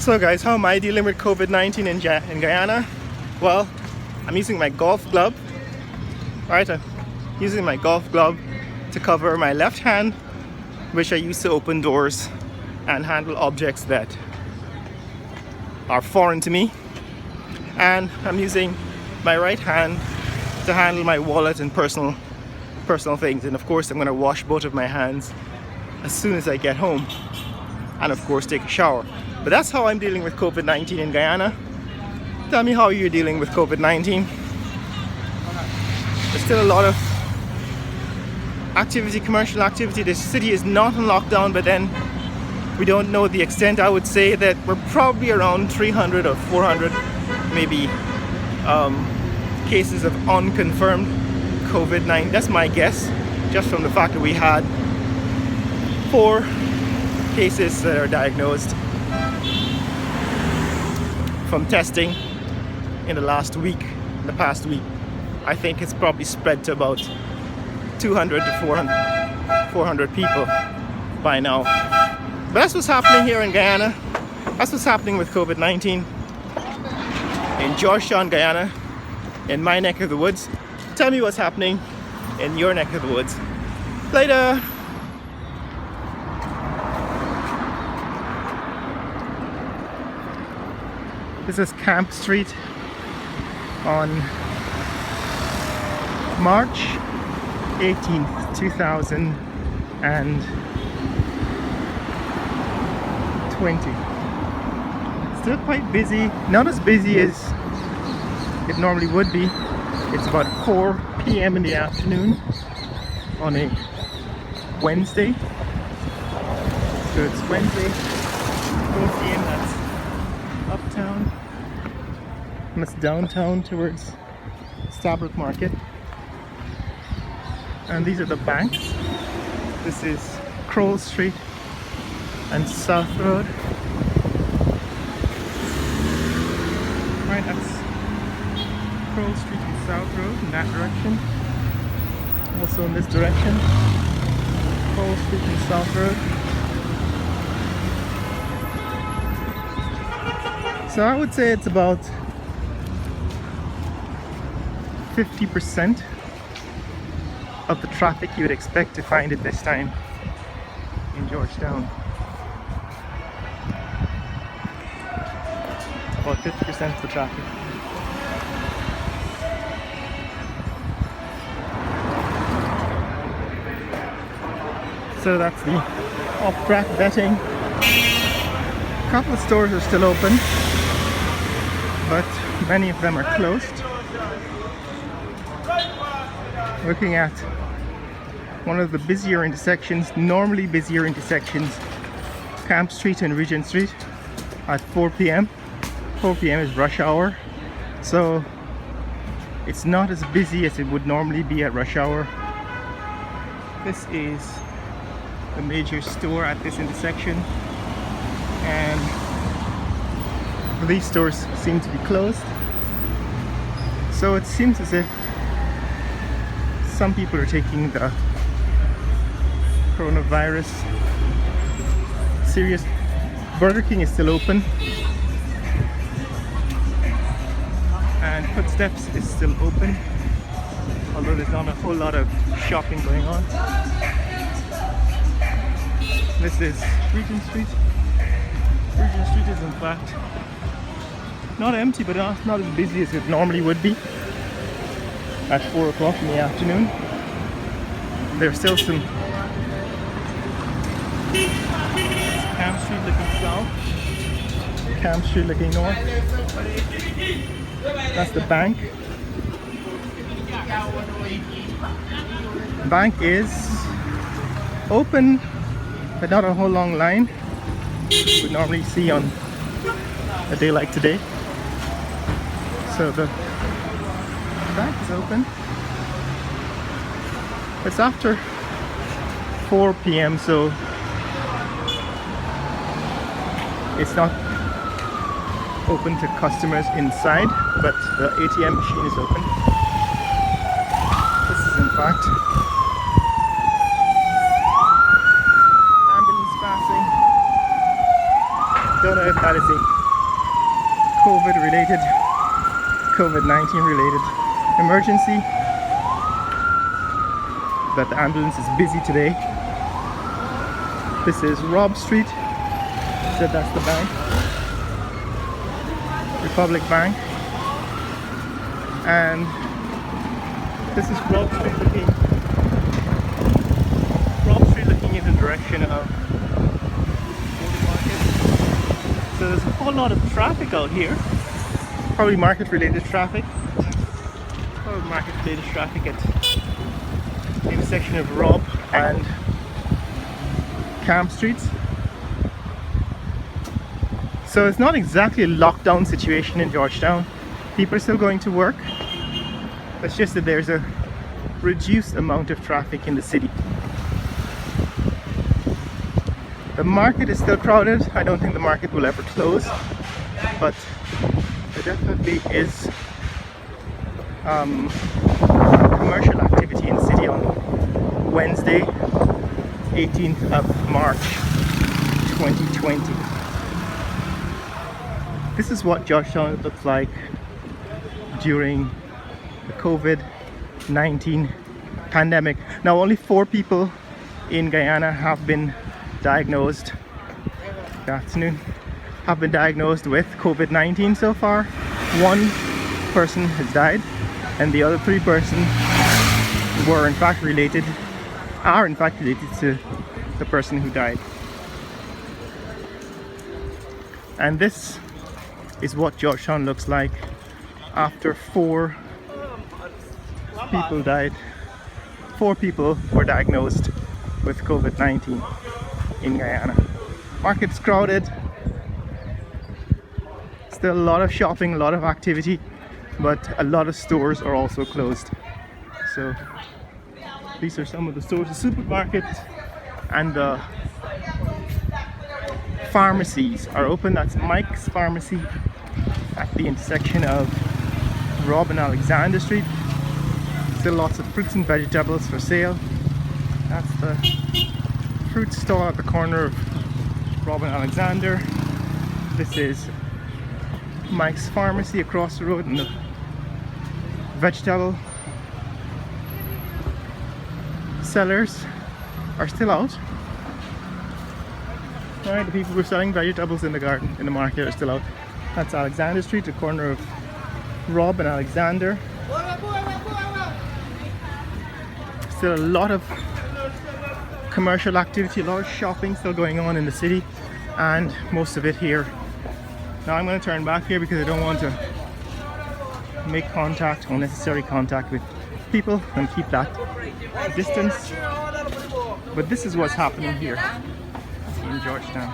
So guys, how am I dealing with COVID-19 in Guyana? Well, I'm using my golf glove. Right, I'm using my golf glove to cover my left hand, which I use to open doors and handle objects that are foreign to me. And I'm using my right hand to handle my wallet and personal things. And of course, I'm going to wash both of my hands as soon as I get home. And of course, take a shower. But that's how I'm dealing with COVID-19 in Guyana. Tell me how you're dealing with COVID-19. There's still a lot of activity, commercial activity. The city is not on lockdown, but then we don't know the extent. I would say that we're probably around 300 or 400 maybe cases of unconfirmed COVID-19. That's my guess, just from the fact that we had 4 cases that are diagnosed from testing in the past week. I think it's probably spread to about 200 to 400 people by now. But that's what's happening here in Guyana. That's what's happening with COVID-19 in Georgetown, Guyana, in my neck of the woods. Tell me what's happening in your neck of the woods. Later! This is Camp Street on March 18th, 2020. Still quite busy, not as busy as it normally would be. It's about 4 p.m. in the afternoon on a Wednesday. So it's Wednesday, 4 p.m. That's uptown. And it's downtown towards Stabrook Market. And these are the banks. This is Kroll Street and South Road. Right, that's Kroll Street and South Road in that direction. Also in this direction, Kroll Street and South Road. So I would say it's about 50% of the traffic you would expect to find at this time in Georgetown. About 50% of the traffic. So that's the off-track betting. A couple of stores are still open, but many of them are closed. Looking at one of the busier intersections, normally busier intersections, Camp Street and Regent Street at 4 p.m. 4 p.m. is rush hour, so it's not as busy as it would normally be at rush hour. This is the major store at this intersection, and these stores seem to be closed. So it seems as if some people are taking the coronavirus serious. Burger King is still open, and Footsteps is still open, although there's not a whole lot of shopping going on. This is Regent Street. Regent Street is in fact not empty, but not as busy as it normally would be at 4 o'clock in the afternoon. There's still some Camp Street looking south, Camp Street looking north. That's the bank. Bank is open, but not a whole long line we would normally see on a day like today. So the bank is open. It's after 4 p.m. so it's not open to customers inside, but the ATM machine is open. This is in fact ambulance passing. Don't know if that is a COVID-19 related emergency, but the ambulance is busy today. This is Rob Street, so that's the bank, Republic Bank, and this is Rob Street looking in the direction of Market. So there's a whole lot of traffic out here, probably market-related traffic. Market-related traffic at the intersection of Rob and Camp Streets. So it's not exactly a lockdown situation in Georgetown. People are still going to work. It's just that there's a reduced amount of traffic in the city. The market is still crowded. I don't think the market will ever close, but there definitely is commercial activity in the city on Wednesday, 18th of March 2020. This is what Georgetown looks like during the COVID-19 pandemic. Now, only 4 people in Guyana have been diagnosed. Good afternoon. Have been diagnosed with COVID-19 so far. 1 person has died, and the other 3 persons are in fact related to the person who died. And this is what Georgetown looks like after 4 people died. 4 people were diagnosed with COVID-19 in Guyana. Market's crowded. Still a lot of shopping, a lot of activity, but a lot of stores are also closed. So these are some of the stores. The supermarkets and the pharmacies are open. That's Mike's Pharmacy at the intersection of Rob and Alexander Street. Still lots of fruits and vegetables for sale. That's the fruit stall at the corner of Rob and Alexander. This is Mike's Pharmacy across the road, and the vegetable sellers are still out. Alright, the people who are selling vegetables in the garden, in the market, are still out. That's Alexander Street, the corner of Rob and Alexander. Still a lot of commercial activity, a lot of shopping still going on in the city, and most of it here. Now I'm going to turn back here because I don't want to make contact, unnecessary contact with people, and keep that distance. But this is what's happening here in Georgetown.